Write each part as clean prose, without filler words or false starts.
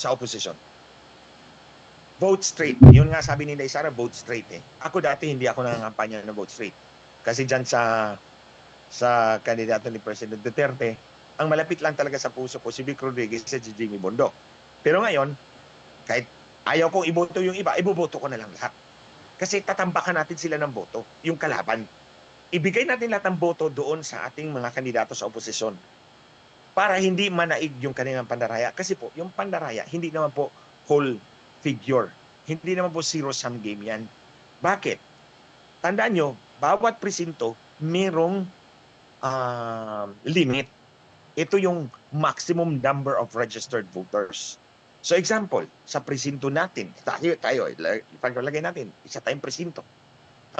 sa opposition. Vote straight. Yun nga sabi ni Sara, vote straight eh. Ako dati hindi ako nangangampanya ng vote straight. Kasi dyan sa kandidato ni President Duterte, ang malapit lang talaga sa puso ko si Vic Rodriguez at si Jimmy Bondoc. Pero ngayon, kahit ayaw kong iboto yung iba, iboboto ko na lang lahat. Kasi tatambakan natin sila ng boto, yung kalaban. Ibigay natin lahat ng boto doon sa ating mga kandidato sa oposisyon para hindi manaig yung kanilang pandaraya. Kasi po, yung pandaraya, hindi naman po whole figure. Hindi naman po zero-sum game yan. Bakit? Tandaan nyo, bawat presinto merong limit. Ito yung maximum number of registered voters. So example, sa presinto natin, tayo lagay natin, isa tayong presinto.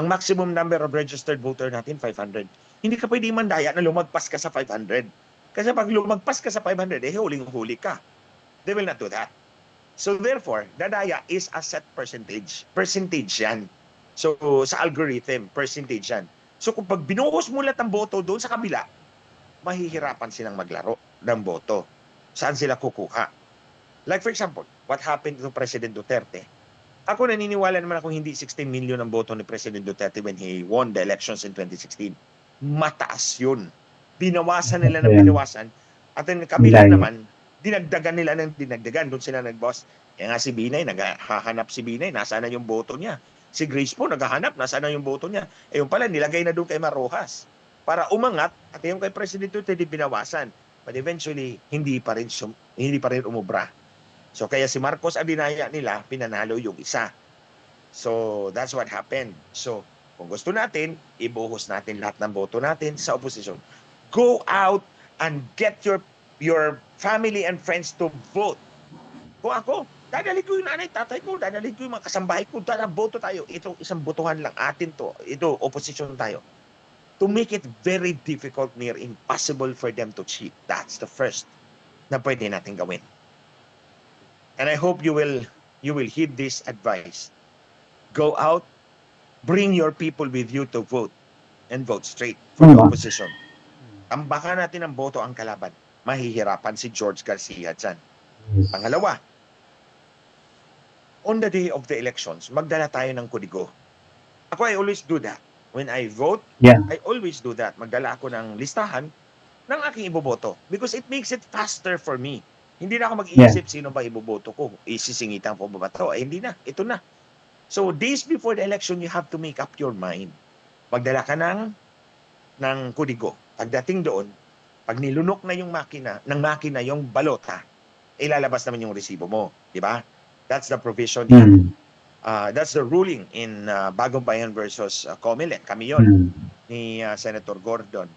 Ang maximum number of registered voter natin, 500. Hindi ka pwede mandaya na lumagpas ka sa 500. Kasi pag lumagpas ka sa 500, huling-huli ka. They will not do that. So therefore, dadaya is a set percentage. Percentage yan. So sa algorithm, percentage yan. So kung pag binuhos mo lahat ng boto doon sa kabila, mahihirapan silang maglaro ng boto. Saan sila kukuha? Like for example, what happened to President Duterte? Ako naniniwala naman akong hindi 16 million ang boto ni President Duterte when he won the elections in 2016. Mataas yun. Binawasan nila ng binawasan. At yung kabila naman, dinagdagan nila ng dinagdagan. Doon sila nag-boss. Kaya nga si Binay, naghahanap si Binay, nasaan na yung boto niya. Si Grace po, naghahanap, nasaan na yung boto niya. Yung pala, nilagay na doon kay Marojas. Para umangat, at yung kay President Duterte, binawasan. But eventually, hindi pa rin umubra. So kaya si Marcos Abinaya nila, pinanalo yung isa. So that's what happened. So kung gusto natin, ibuhos natin lahat ng boto natin sa opposition. Go out and get your family and friends to vote. Kung ako, dadalhin ko yung nanay, tatay ko, dadalhin ko yung mga kasambahay ko, boto tayo. Ito, isang botohan lang atin to. Ito, opposition tayo. To make it very difficult, near impossible for them to cheat. That's the first na pwede natin gawin. And I hope you will heed this advice. Go out, bring your people with you to vote, and vote straight for the opposition. Tambakan natin ang boto ang kalaban. Mahihirapan si George Garcia dyan. Pangalawa, on the day of the elections, magdala tayo ng kodigo. Ako, I always do that. When I vote, I always do that. Magdala ako ng listahan ng aking iboboto because it makes it faster for me. Hindi na ako mag-iisip sino ba iboboto ko. Isisingitan ko ba ito? Hindi na. Ito na. So, days before the election, you have to make up your mind. Magdala ka ng kodigo. Pagdating doon, pag nilunok na yung makina yung balota, ilalabas naman yung resibo mo. Di ba? That's the provision. That's the ruling in Bagong Bayan versus Comelec. Kami yun ni Senator Gordon.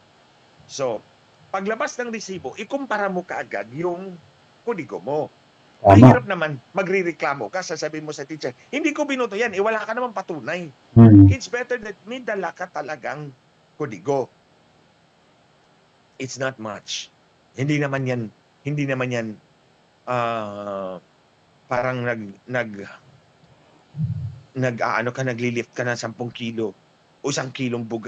So, paglabas ng resibo, ikumpara mo kaagad yung kodigo mo. Mahirap naman, magrireklamo ka, sasabihin mo sa teacher, hindi ko binoto yan, wala ka naman patunay. It's better that may dala ka talagang kodigo. It's not much. Hindi naman yan parang naglilift ka ng 10 kilo o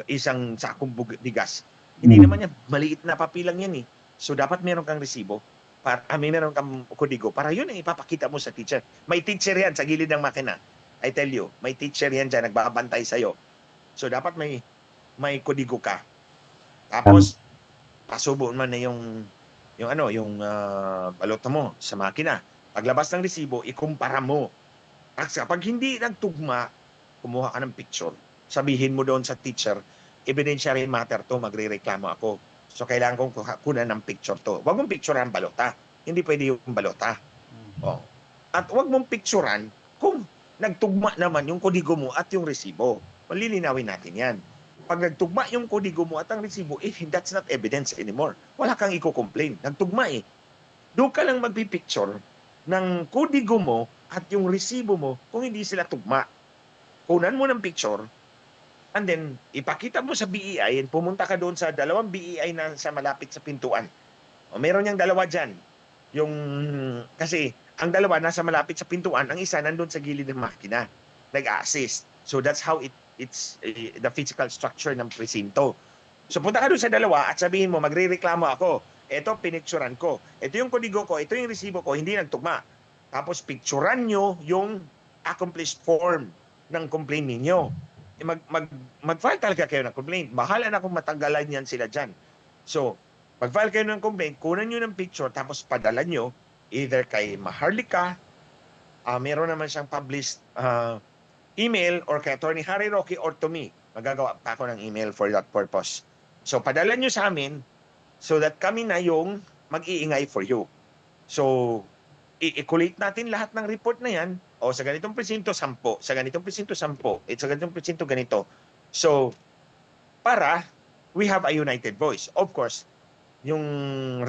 isang sakong bigas. Hindi naman yan, maliit na papilang yan eh. So dapat meron kang resibo. Meron kang kodigo para yun ang ipapakita mo sa teacher. May teacher yan sa gilid ng makina. I tell you, may teacher yan dyan, nagbabantay sa'yo. So dapat may kodigo ka. Tapos, pasubo man na yung balota mo sa makina. Paglabas ng resibo, ikumpara mo. Pag hindi nagtugma, kumuha ka ng picture. Sabihin mo doon sa teacher, evidentiary matter to, magre-reklamo ako. So, kailangan kong kunan ng picture to. Huwag mong picturean balota. Hindi pwede yung balota. Oh. At huwag mong picturean kung nagtugma naman yung kodigo mo at yung resibo. Malilinawin natin yan. Pag nagtugma yung kodigo mo at ang resibo, that's not evidence anymore. Wala kang i-complain. Nagtugma eh. Doon ka lang magpipicture ng kodigo mo at yung resibo mo kung hindi sila tugma. Kunan mo ng picture, and then, ipakita mo sa BEI, and pumunta ka doon sa dalawang BEI na sa malapit sa pintuan. O, meron niyang dalawa dyan. Kasi, ang dalawa nasa malapit sa pintuan, ang isa nandun sa gilid ng makina. Nag-assist. So, that's how it's the physical structure ng presinto. So, punta ka doon sa dalawa at sabihin mo, magre-reklamo ako. Ito, pinicturan ko. Ito yung kodigo ko, ito yung resibo ko, hindi nagtugma. Tapos picturean nyo yung accomplished form ng complaint ninyo. Mag-file talaga kayo ng complaint. Bahala na kung matanggalan yan sila dyan. So, mag-file kayo ng complaint, kunan nyo ng picture, tapos padala nyo either kay Maharlika, meron naman siyang published email, or kay Attorney Harry Roque, or to me. Magagawa pa ako ng email for that purpose. So, padala nyo sa amin so that kami na yung mag-iingay for you. So, i-collate natin lahat ng report na yan. O sa ganitong presinto, 10. Sa ganitong presinto, 10. Sa ganitong presinto, ganito. So, para we have a united voice. Of course, yung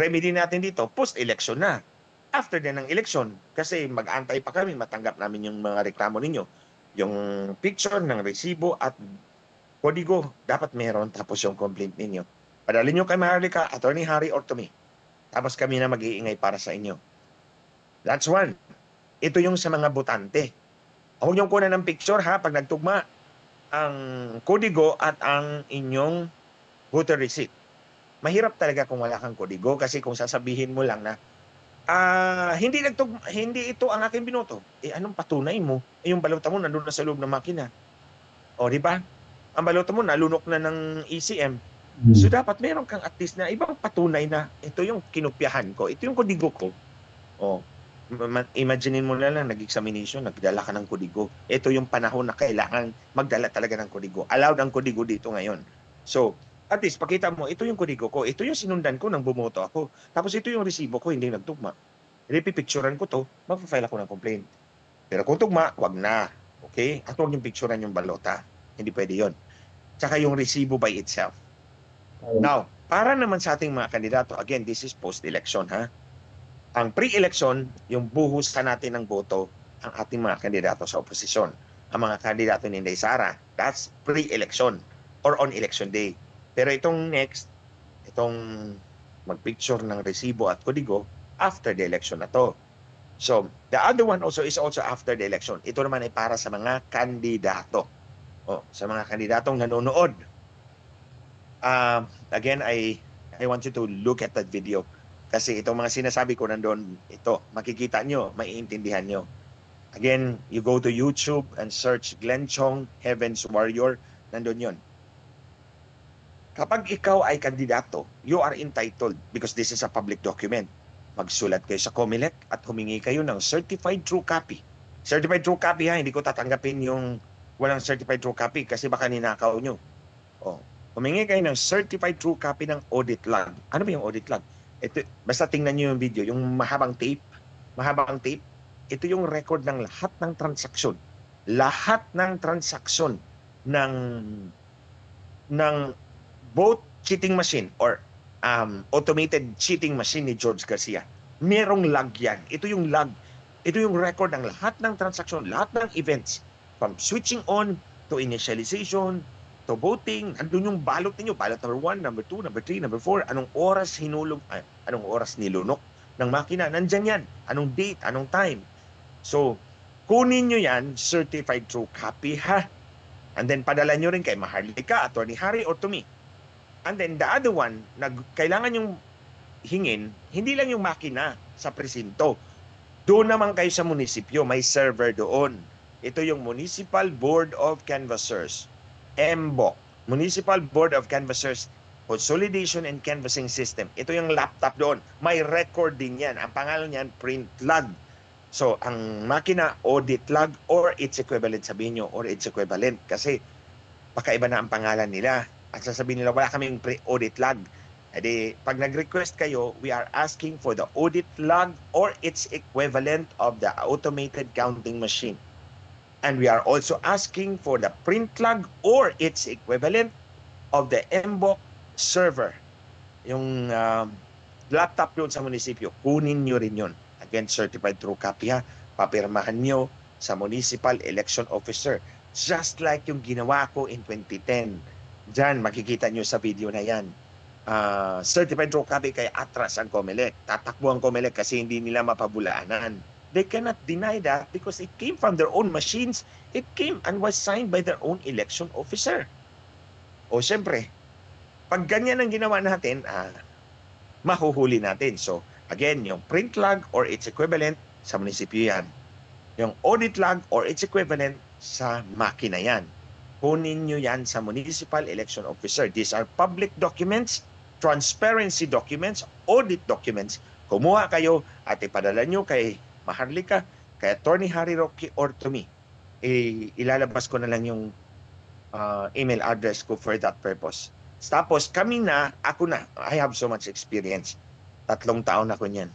remedy natin dito, post-election na. After din ng election, kasi mag-antay pa kami, matanggap namin yung mga reklamo ninyo. Yung picture ng resibo at kodigo, dapat meron, tapos yung complaint ninyo. Padalhin nyo kay Maharlika, Attorney Harry, or to me. Tapos kami na mag-iingay para sa inyo. That's one. Ito yung sa mga botante. Huwag niyong kunan ng picture ha, pag nagtugma ang kodigo at ang inyong voter receipt. Mahirap talaga kung wala kang kodigo kasi kung sasabihin mo lang na hindi ito ang aking binoto. Anong patunay mo? Yung balota mo nandun na sa loob ng makina. O, di ba? Ang balota mo nalunok na ng ECM. So, dapat meron kang at least na ibang patunay na ito yung kinopyahan ko. Ito yung kodigo ko. O, imaginein mo na lang, nag-examination, nagdala ka ng kodigo. Ito yung panahon na kailangan magdala talaga ng kodigo. Allowed ang kodigo dito ngayon. So, at least, pakita mo, ito yung kodigo ko. Ito yung sinundan ko nang bumoto ako. Tapos ito yung resibo ko, hindi nagtugma. Pipicturean ko to, mag-file ako ng complaint. Pero kung tugma, wag na. Okay? At huwag yung picturean yung balota. Hindi pwede yon. Tsaka yung resibo by itself. Now, para naman sa ating mga kandidato, again, this is post-election, ha? Ang pre-election, yung buhusan natin ng boto, ang ating mga kandidato sa oposisyon. Ang mga kandidato ni Inday Sara, that's pre-election or on election day. Pero itong next, itong mag-picture ng resibo at kodigo, after the election na to. So, the other one also is also after the election. Ito naman ay para sa mga kandidato. Sa mga kandidatong nanonood. Again, I want you to look at that video. Kasi itong mga sinasabi ko nandun, ito, makikita nyo, maiintindihan nyo. Again, you go to YouTube and search Glenn Chong, Heaven's Warrior, nandun yon. Kapag ikaw ay kandidato, you are entitled, because this is a public document, magsulat kayo sa COMELEC at humingi kayo ng certified true copy. Certified true copy ha, hindi ko tatanggapin yung walang certified true copy kasi baka ninakaw nyo. Humingi kayo ng certified true copy ng audit log. Ano ba yung audit log? Ito, basta tingnan nyo yung video, yung mahabang tape, ito yung record ng lahat ng transaksyon. Lahat ng transaksyon ng both cheating machine or automated cheating machine ni George Garcia. Merong log yan. Ito yung log. Ito yung record ng lahat ng transaksyon, lahat ng events. From switching on to initialization, to voting, andun yung balot ninyo, balot number 1, number 2, number 3, number 4, anong oras anong oras nilunok ng makina, nandyan yan, anong date, anong time. So, kunin nyo yan, certified true copy ha. And then, padala nyo rin kay Maharlika, Attorney Harry, or to me. And then, the other one, kailangan yung hingin, hindi lang yung makina sa presinto. Doon naman kayo sa munisipyo, may server doon. Ito yung Municipal Board of Canvassers. MBOC, Municipal Board of Canvassers Consolidation and Canvassing System. Ito yung laptop doon. May record din yan. Ang pangalan niyan, print log. So, ang makina, audit log or its equivalent, sabihin nyo, or its equivalent. Kasi, pakaiba na ang pangalan nila. At sasabihin nila, wala kaming audit log. Edi, pag nag-request kayo, we are asking for the audit log or its equivalent of the automated counting machine. And we are also asking for the print log or its equivalent of the MBOC server. Yung laptop doon sa munisipyo, kunin nyo rin yun. Again, certified true copy ha. Papirmahan nyo sa municipal election officer. Just like yung ginawa ko in 2010. Diyan, makikita nyo sa video na yan. Certified true copy kay atras ang COMELEC. Tatakbo ang COMELEC kasi hindi nila mapabulaanan. They cannot deny that because it came from their own machines. It came and was signed by their own election officer. O siyempre, pag ganyan ang ginawa natin, mahuhuli natin. So, again, yung print log or its equivalent, sa munisipyo yan. Yung audit log or its equivalent sa makina yan. Kunin nyo yan sa municipal election officer. These are public documents, transparency documents, audit documents. Kumuha kayo at ipadala nyo kay Maharlika, kay Attorney Harry Roque or to me. Ilalabas ko na lang yung email address ko for that purpose. Tapos kami na, ako na, I have so much experience. 3 taon ako niyan.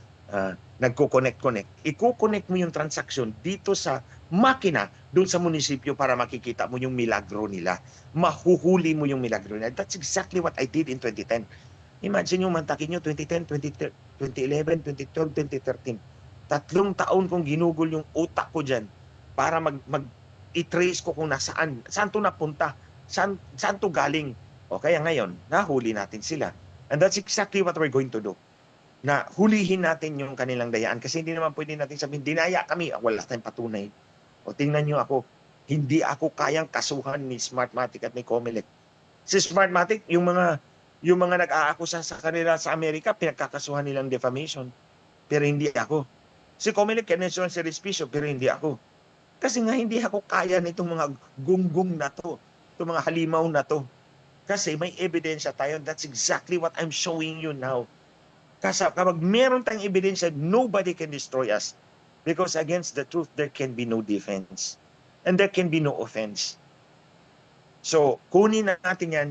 Nagko-connect. Iko-connect mo yung transaction dito sa makina, doon sa munisipyo para makikita mo yung milagro nila. Mahuhuli mo yung milagro nila. That's exactly what I did in 2010. Imagine yung mantakin nyo, 2010, 2011, 2012, 2013. 3 taon kong ginugol yung utak ko dyan para i-trace ko kung nasaan, saan to napunta, saan to galing. O kaya ngayon, nahuli natin sila. And that's exactly what we're going to do. Na hulihin natin yung kanilang dayaan kasi hindi naman pwede natin sabihin, dinaya kami, wala tayong patunay. O tingnan nyo ako, hindi ako kayang kasuhan ni Smartmatic at ni Comelec. Si Smartmatic, yung mga nag-aakusa sa kanila sa Amerika, pinagkakasuhan nilang defamation. Pero hindi ako. Si Comelec, kinasuhan si Respicio, pero hindi ako. Kasi nga hindi ako kaya nitong mga gunggong na to, itong mga halimaw na to. Kasi may ebidensya tayo. That's exactly what I'm showing you now. Kasi kapag meron tayong ebidensya, nobody can destroy us. Because against the truth, there can be no defense. And there can be no offense. So, kunin na natin yan.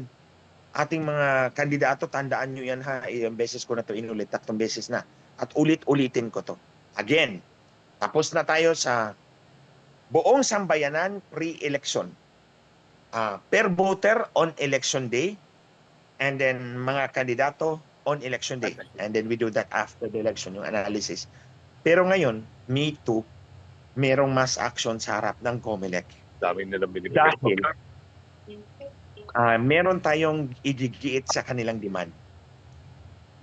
Ating mga kandidato, tandaan nyo yan ha. Ilang beses ko na to inulit, 3 beses na. At ulit-ulitin ko to. Again, tapos na tayo sa buong sambayanan pre-election. Per voter on election day, and then mga kandidato on election day. And then we do that after the election, yung analysis. Pero ngayon, me too, merong mass action sa harap ng Comelec. Dami nilang binibigay. Dahil meron tayong igigiit sa kanilang demand.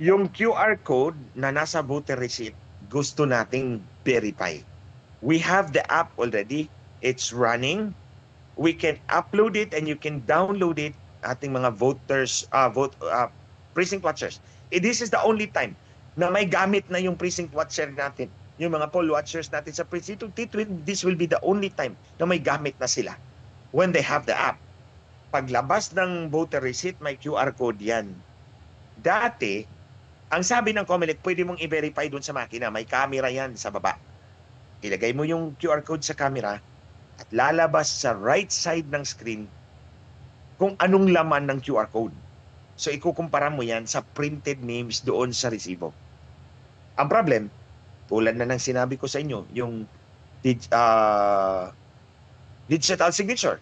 Yung QR code na nasa voter receipt, gusto nating verify. We have the app already. It's running. We can upload it and you can download it, ating mga voters, precinct watchers. This is the only time na may gamit na yung precinct watcher natin. Yung mga poll watchers natin sa precinct, this will be the only time na may gamit na sila when they have the app. Paglabas ng voter receipt, may QR code yan. Dati, ang sabi ng Comelec, pwede mong i-verify dun sa makina. May camera yan sa baba. Ilagay mo yung QR code sa camera at lalabas sa right side ng screen kung anong laman ng QR code. So, ikukumpara mo yan sa printed names doon sa resibo. Ang problem, tulad na ng sinabi ko sa inyo, yung digital signature.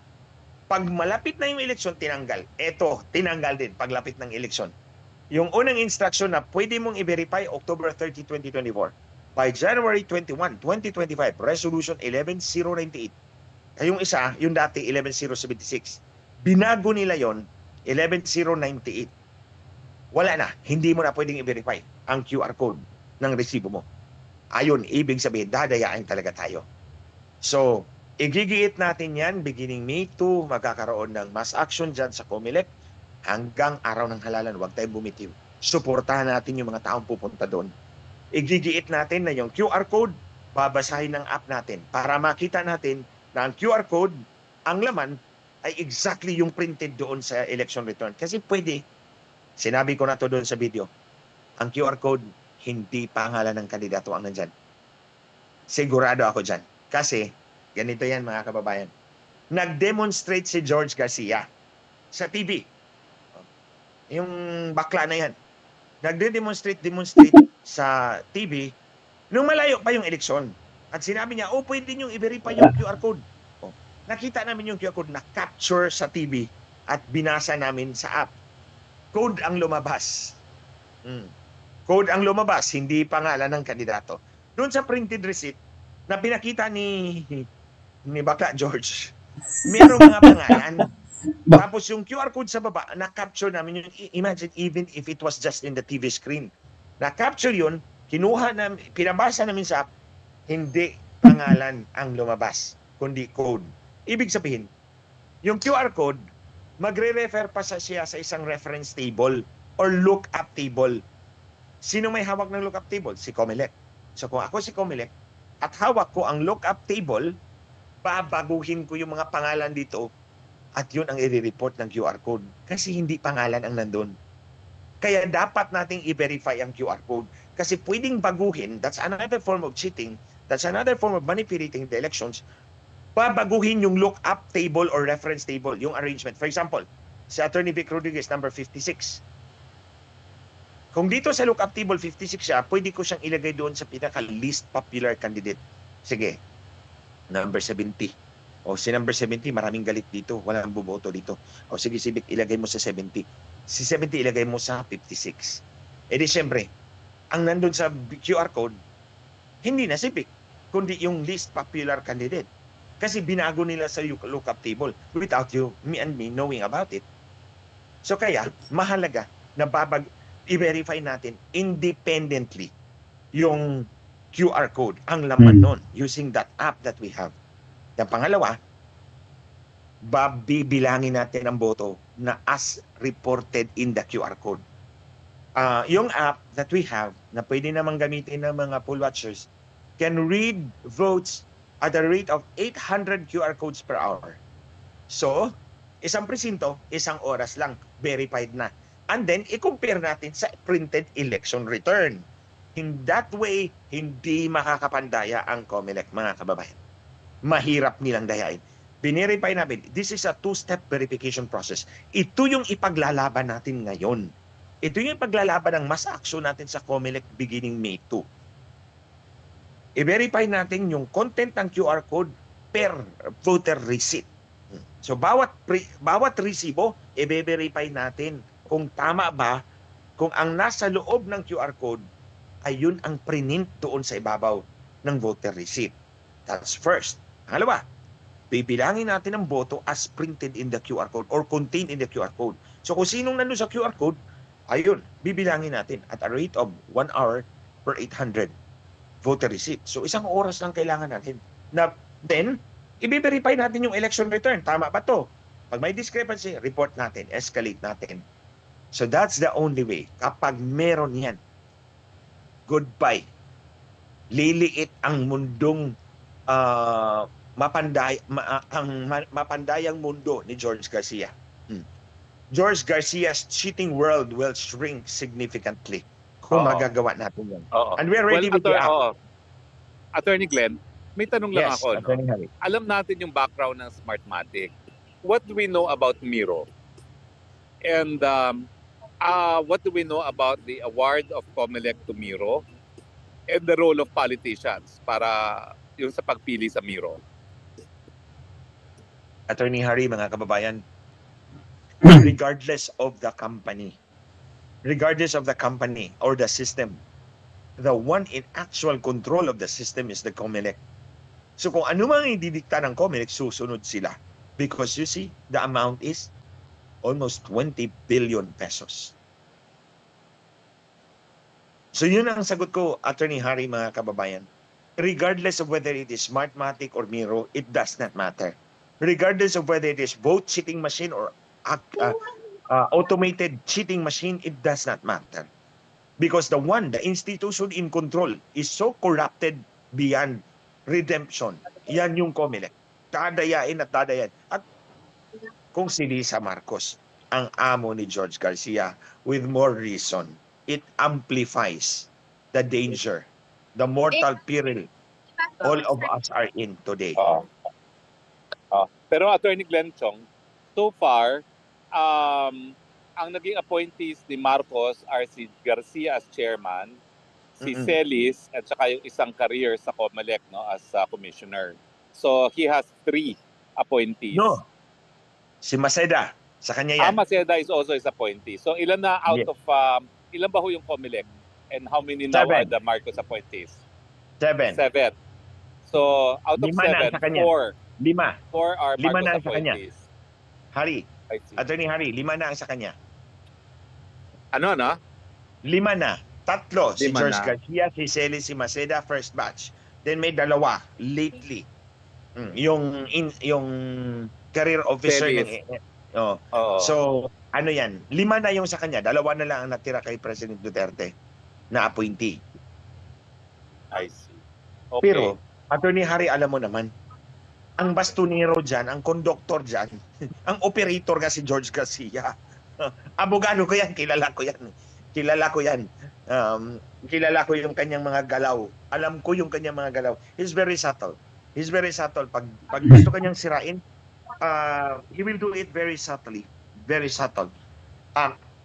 Pag malapit na yung eleksyon, tinanggal. Eto, tinanggal din paglapit ng eleksyon. Yung unang instruction na pwede mong i-verify October 30, 2024. By January 21, 2025, Resolution 11098. Yung isa, yung dati 11076. Binago nila yon 11098. Wala na, hindi mo na pwedeng i-verify ang QR code ng resibo mo. Ayun, ibig sabihin, dadayain talaga tayo. So, igigiit natin yan, beginning May 2, magkakaroon ng mass action dyan sa Comelec hanggang araw ng halalan. Huwag tayong bumitiw. Suportahan natin yung mga taong pupunta doon. Igigiit natin na yung QR code, babasahin ng app natin para makita natin na ang QR code, ang laman, ay exactly yung printed doon sa election return. Kasi pwede, sinabi ko na to doon sa video, ang QR code, hindi pangalan ng kandidato ang nandyan. Sigurado ako dyan. Kasi, ganito yan mga kababayan. Nag-demonstrate si George Garcia sa TV. Yung bakla na yan. Nagde-demonstrate sa TV nung malayo pa yung eleksyon. At sinabi niya, pwede nyo i-verify yung QR code. Nakita namin yung QR code na capture sa TV at binasa namin sa app. Code ang lumabas. Code ang lumabas, hindi pangalan ng kandidato. Doon sa printed receipt na pinakita ni Bakla George, merong mga pangalan. Tapos yung QR code sa baba, na-capture namin yun. Imagine even if it was just in the TV screen. Na-capture yun, kinuha namin, pinabasa namin sa app, hindi pangalan ang lumabas, kundi code. Ibig sabihin, yung QR code, magre-refer pa siya sa isang reference table or lookup table. Sino may hawak ng lookup table? Si Comelec. So kung ako si Comelec, at hawak ko ang lookup table, babaguhin ko yung mga pangalan dito at yun ang i-report ng QR code kasi hindi pangalan ang nandun. Kaya dapat nating i-verify ang QR code kasi pwedeng baguhin. That's another form of cheating. That's another form of manipulating the elections. Babaguhin yung lookup table or reference table, yung arrangement. For example, si Attorney Vic Rodriguez, number 56. Kung dito sa lookup table 56 siya, pwede ko siyang ilagay doon sa pinaka-least popular candidate. Sige, number 70. O si number 70, maraming galit dito. Walang buboto dito. O sige, si Vic, ilagay mo sa 70. Si 70, ilagay mo sa 56. E di syempre, ang nandun sa QR code, hindi na si Vic, kundi yung least popular candidate. Kasi binago nila sa lookup table without me and me knowing about it. So kaya, mahalaga na i-verify natin independently yung QR code, ang laman nun, using that app that we have. Yung pangalawa, bibilangin natin ang boto na as reported in the QR code. Yung app that we have na pwede namang gamitin ng mga poll watchers can read votes at a rate of 800 QR codes per hour. So, isang presinto, isang oras lang, verified na. And then, i-compare natin sa printed election return. In that way, hindi makakapandaya ang COMELEC, mga kababayan. Mahirap nilang dayain. Binerify namin, this is a two-step verification process. Ito yung ipaglalaban natin ngayon. Ito yung ipaglalaban ng mass action natin sa COMELEC beginning May 2. I-verify natin yung content ng QR code per voter receipt. So bawat resibo, i-verify natin kung tama ba, kung ang nasa loob ng QR code ay yun ang print doon sa ibabaw ng voter receipt. That's first. Pangalawa, bibilangin natin ang boto as printed in the QR code or contained in the QR code. So kung sinong nandun sa QR code, ayun, bibilangin natin at a rate of 1 hour per 800 voter receipt. So isang oras lang kailangan natin. Then, i-verify natin yung election return. Tama ba to? Pag may discrepancy, report natin, escalate natin. So that's the only way. Kapag meron yan, goodbye. Liliit ang mundong mapandayang mundo ni George Garcia. George Garcia's cheating world will shrink significantly kung magagawa natin yan. And we're ready with the app. Attorney Glenn, may tanong lang Yes, ako. Attorney No? Harry. Alam natin yung background ng Smartmatic. What do we know about Miro? And what do we know about the award of COMELEC to Miro and the role of politicians para yung sa pagpili sa Miro? Attorney Harry, mga kababayan, regardless of the company or the system, the one in actual control of the system is the COMELEC. So kung ano mang ididikta ng COMELEC, susunod sila. Because you see, the amount is almost 20 billion pesos. So yun ang sagot ko, Attorney Harry, mga kababayan. Regardless of whether it is Smartmatic or Miro, it does not matter. Regardless of whether it is vote cheating machine or automated cheating machine, it does not matter. Because the institution in control is so corrupted beyond redemption. Yan yung COMELEC. Dadayain at dadayain. At kung si Lisa Marcos ang amo ni George Garcia, with more reason, it amplifies the danger, the mortal peril all of us are in today. Pero Attorney Glenn Chong, so far, ang naging appointees ni Marcos are si Garcia as chairman, si Celis, at saka yung isang career sa COMELEC, no, as commissioner. So he has 3 appointees. No. Si Maceda, sa kanya yan. Maceda is also his appointee. So ilan na out of, ilan ba ho yung COMELEC? And how many now 7 are the Marcos appointees? 7. 7. So out of 5 na 7, sa kanya. 4 are 5 Marcos na sa kanya. appointees. Harry, I see. Attorney Harry, 5 na ang sa kanya. Ano na? 5 na. 3, si 5 George na. Garcia, si Celis, si Maceda, first batch. Then may 2 lately. Yung career officer Celis. ng Oo. So, ano yan? 5 na yung sa kanya. 2 na lang ang natira kay President Duterte na appointee. I see. Okay. Pero Attorney Harry, alam mo naman, ang bastonero dyan, ang conductor dyan, ang operator nga si George Garcia. Abogado ko yan, kilala ko yan. Kilala ko yan. Kilala ko yung kanyang mga galaw. Alam ko yung kanyang mga galaw. He's very subtle. He's very subtle. Pag gusto kanyang sirain, he will do it very subtly. Very subtle.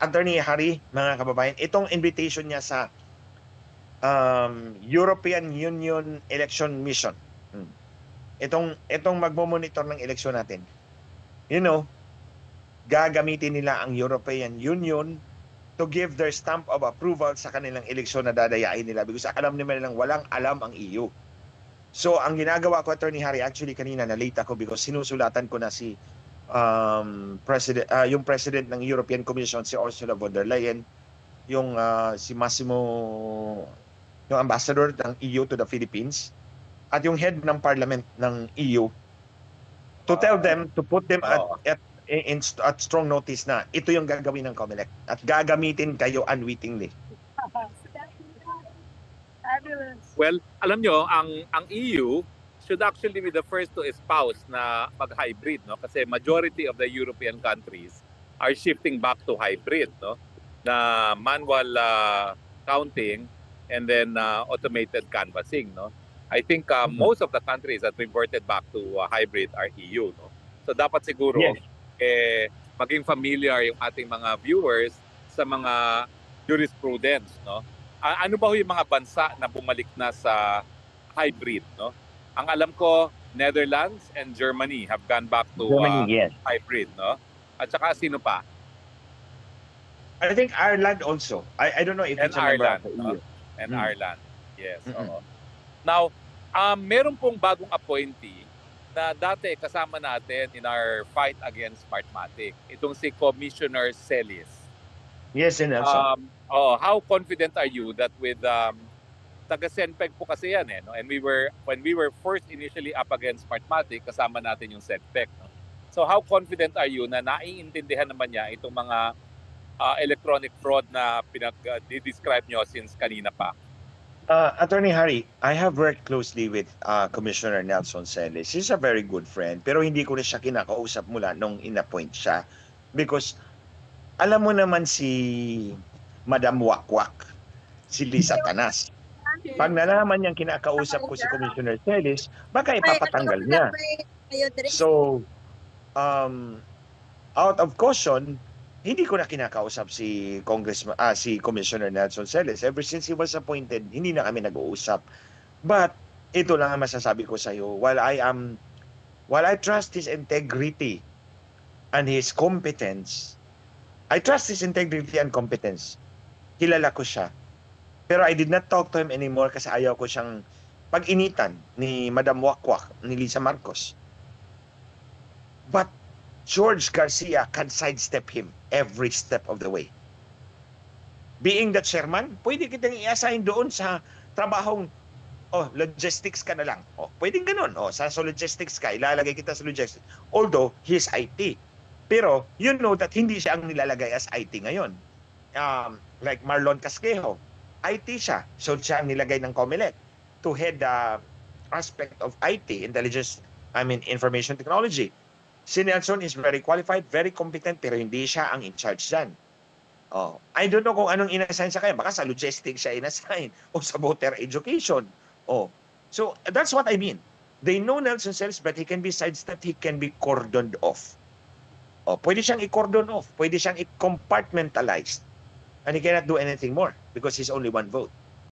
Attorney Harry, mga kababayan, itong invitation niya sa European Union Election Mission. Itong magmo-monitor ng eleksyon natin. You know, gagamitin nila ang European Union to give their stamp of approval sa kanilang eleksyon na dadayain nila because alam nila nilang walang alam ang EU. So, ang ginagawa ko, Attorney Harry, actually kanina na-late ako because sinusulatan ko na si yung President ng European Commission, si Ursula von der Leyen, yung si Massimo, yung Ambassador ng EU to the Philippines, at yung head ng Parliament ng EU, to tell them, to put them at strong notice na ito yung gagawin ng COMELEC at gagamitin kayo unwittingly. Well, alam nyo, ang EU should actually be the first to espouse na mag-hybrid, no? Kasi majority of the European countries are shifting back to hybrid, no? Na manual counting and then automated canvassing, no? I think most of the countries that reverted back to hybrid are EU, no? So dapat siguro maging familiar yung ating mga viewers sa mga jurisprudence, no? Ano ba yung mga bansa na bumalik na sa hybrid, no? Ang alam ko, Netherlands and Germany have gone back to hybrid, no? At saka sino pa? I think Ireland also. I don't know if it's Ireland, no? And Ireland. Yes. Now, meron pong bagong appointee na dati kasama natin in our fight against Smartmatic. Itong si Commissioner Celis. Yes, Nelson. How confident are you that with taga-Senpeg po kasi yan, no? And when we were first initially up against Smartmatic, kasama natin yung Senpeg, no? So how confident are you na naiintindihan naman niya itong mga electronic fraud na pinag-describe nyo since kanina pa? Attorney Harry, I have worked closely with Commissioner Nelson Celis. He's a very good friend, pero hindi ko na siya kinakausap mula nung in-appoint siya. Because alam mo naman si Madam Wakwak, si Lisa Tanas. Pag nalaman niyang kinakausap ko si Commissioner Celis, baka ipapatanggal niya. So, out of caution, hindi ko na kinakausap si Commissioner Nelson Celis. Ever since he was appointed, hindi na kami nag-uusap. But ito lang ang masasabi ko sa iyo, while I trust his integrity and his competence, I trust his integrity and competence. Kilala ko siya. Pero I did not talk to him anymore kasi ayaw ko siyang pag-initan ni Madam Wakwak, ni Lisa Marcos. But George Garcia can sidestep him every step of the way. Being the chairman, pwede kitang i-assign doon sa trabahong logistics ka na lang. Pwedeng ganun. Sa logistics ka, ilalagay kita sa logistics. Although, he is IT. Pero, you know that hindi siya ang nilalagay as IT ngayon. Like Marlon Casquejo, IT siya. So, siya ang nilagay ng COMELEC to head the aspect of IT, information technology. Si Nelson is very qualified, very competent, pero hindi siya ang in charge dyan. I don't know kung anong inassign sa kanya. Baka sa logistics siya inassign o sa voter education. So, that's what I mean. They know Nelson Celis, but he can be sidestepped, he can be cordoned off. Pwede siyang i-cordon off, pwede siyang i-compartmentalized. And he cannot do anything more because he's only one vote.